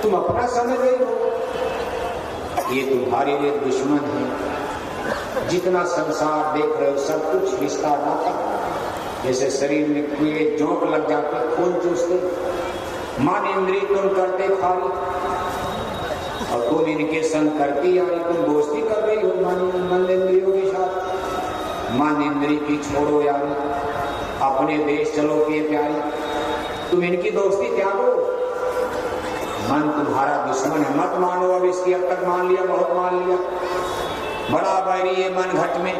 तुम अपना समझ रहे हो, ये तुम्हारे लिए दुश्मन है। जितना संसार देख रहे हो सब कुछ रिश्ता नाता, जैसे शरीर में कीड़े जोंक लग जाते, खून चूसते, मन इंद्रिय तुम करते खाली, और तुम इनके संग करती आ रही, तुम दोस्ती कर रही हो मन इंद्रियों के साथ। मन इंद्रिय की छोड़ो यारी, अपने देश चलो के प्यारी, तुम इनकी दोस्ती त्यागो। मन तुम्हारा दुश्मन है, मत मानो। अब इसकी अब तक मान लिया, बहुत मान लिया, बड़ा बैरी है मन घट में।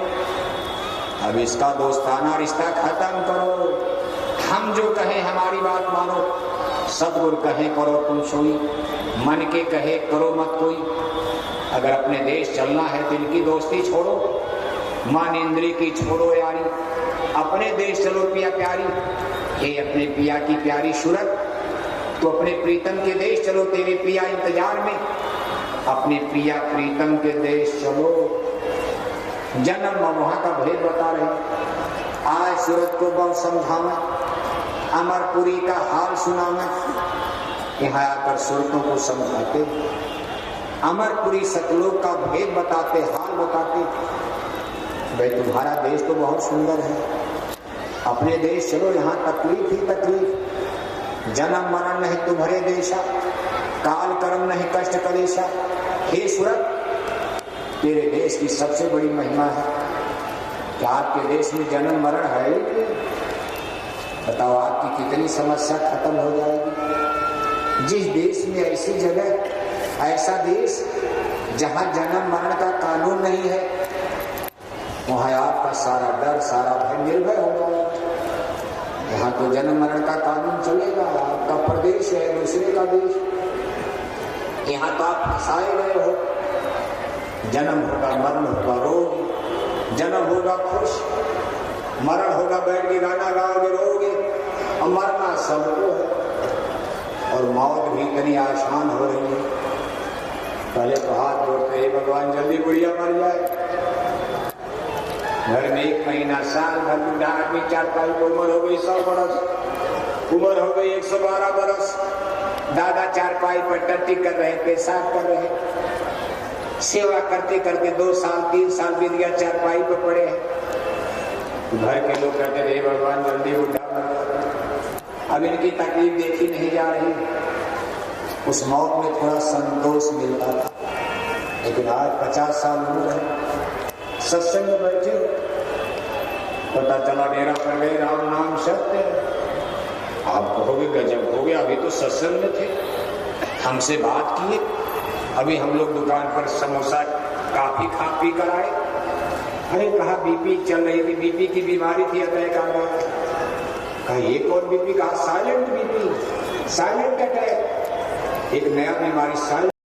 अब इसका दोस्ताना रिश्ता खत्म करो। हम जो कहें हमारी बात मानो, सतगुरु कहे करो तुम सोई, मन के कहे करो मत कोई। अगर अपने देश चलना है तो इनकी दोस्ती छोड़ो, मन इंद्रिय की छोड़ो यारी, अपने देश चलो पिया प्यारी। हे अपने पिया की प्यारी सूरत, तो अपने प्रीतम के देश चलो, तेरे पिया इंतजार में। अपने प्रिया प्रीतम के देश चलो। जन्म वहां का भेद बता रहे, आए सूरत को बहुत समझाना, अमरपुरी का हाल सुनाना। यहाँ आकर सूरतों को समझाते, अमरपुरी सतलोक का भेद बताते, हाल बताते। भाई तुम्हारा देश तो बहुत सुंदर है, अपने देश चलो, यहाँ तकलीफ ही तकलीफ। जन्म मरण नहीं तुम्हारे देशा, काल कर्म नहीं कष्ट कलेशा। हे सूरत, तेरे देश की सबसे बड़ी महिमा है कि आपके देश में जन्म मरण है। बताओ आपकी कितनी समस्या खत्म हो जाएगी। जिस देश में ऐसी जगह, ऐसा देश जहां जन्म मरण का कानून नहीं है, वहां आपका सारा डर, सारा भय निर्भय हो जाएगा। यहाँ तो जन्म मरण का कानून चलेगा, आपका प्रदेश है दूसरे का देश, यहाँ तो आप फंसाए गए हो। जन्म होगा, मरण होगा, रोग, जन्म होगा खुश, मरण होगा बैठ के गाना गाओगे रोगे, और मरना सबको है। और मौत भी इतनी आसान हो रही है। पहले तो हाथ जोड़ते, हे भगवान जल्दी गुड़िया मर जाए। घर में 1 महीना, साल भर बूढ़ा आदमी, 4 की उम्र हो गई 100 बरस, उम्र हो गई 112 बरस, दादा चारपाई पर टट्टी कर रहे, पेशाब कर रहे, सेवा करते करते 2 साल 3 साल बीत गया, चारपाई पर पड़े हैं। घर के लोग कहते रहे भगवान जल्दी बुढ़ा मर जाए। अब इनकी तकलीफ देखी नहीं जा रही। उस मौत में थोड़ा संतोष मिलता था, लेकिन आज 50 साल उम्र है, सत्संग में बैठे, पता चला डेरा पड़ गए, राम नाम सत्य। आप कहोगे गजब हो गया, अभी तो सत्संग में थे, हमसे बात किए, अभी हम लोग दुकान पर समोसा काफी खा पी कर आए। अरे कहा बीपी चल रही थी, बीपी की बीमारी थी, अटैक आ गया। कहा ये कौन बीपी? कहा साइलेंट बीपी, साइलेंट अटैक, एक नया बीमारी साइलेंट